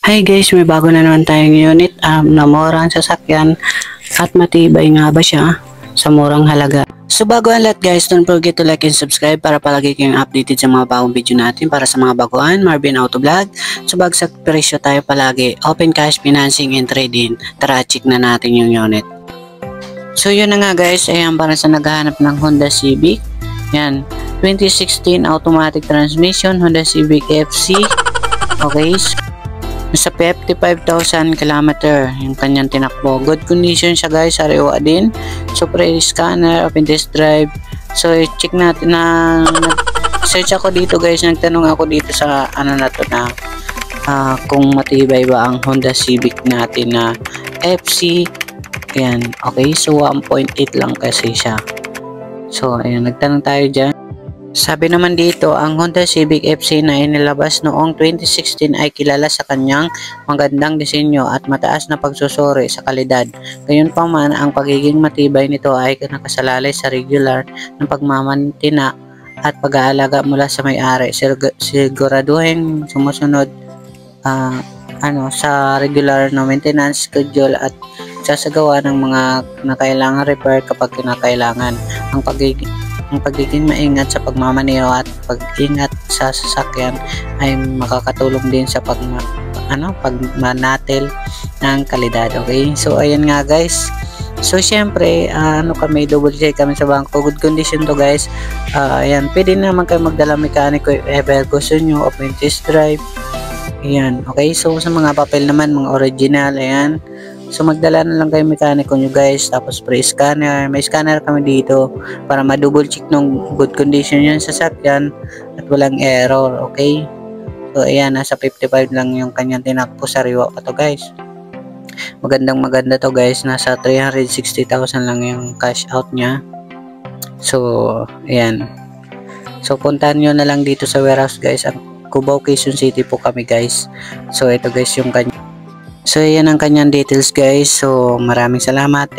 Hi guys, may bago na naman tayong unit. Na mura ang sasakyan at matibay nga ba siya sa murang halaga. So bago ang lahat guys, don't forget to like and subscribe para palagi kayong updated sa mga bagong video natin. Para sa mga baguhan, Marvin Auto Vlog. So bagsak presyo tayo palagi. Open cash, financing and trade-in. Tara, check na natin yung unit. So yun na nga guys, ayan para sa naghahanap ng Honda Civic. Yan, 2016 automatic transmission, Honda Civic FC. Okay, nasa 55,000 km yung kanyang tinakbo. Good condition siya guys, sariwa din. So pre-scanner, open test drive. So check natin na search ako dito guys, nagtanong ako dito sa ano na to na kung matibay ba ang Honda Civic natin na FC. Ayan, okay, so 1.8 lang kasi siya. So ayan, nagtanong tayo dyan. Sabi naman dito, ang Honda Civic FC na inilabas noong 2016 ay kilala sa kanyang magandang disenyo at mataas na pagsusuri sa kalidad. Gayunpaman, ang pagiging matibay nito ay nakasalalay sa regular ng pagmamantina at pag-aalaga mula sa may-ari. Siguraduhin sumusunod sa regular na maintenance schedule at sasagawa ng mga kinakailangan repair kapag kinakailangan. Ang pagiging maingat sa pagmamaneho at pag-ingat sa sasakyan ay makakatulong din sa pagmanatil ng kalidad. Okay, so ayan nga guys. So syempre kami double check kami sa bangko, good condition to guys. Ayan, pwede naman kayo magdala mekaniko if ever gusto nyo, open test drive. Ayan, okay, so sa mga papel naman, mga original, ayan. So magdala na lang kayo mekaniko nyo guys, tapos pre-scanner. May scanner kami dito para ma-double check ng good condition yung sasakyan at walang error, okay? So ayan, nasa 55 lang yung kanyang tinakbo, sariwa pa to guys. Maganda to guys, nasa 360,000 lang yung cash out nya. So ayan, so puntahan nyo na lang dito sa warehouse guys. Cubao, Quezon City po kami guys. So ito guys yung kanya. So yan ang kanyang details guys. So maraming salamat.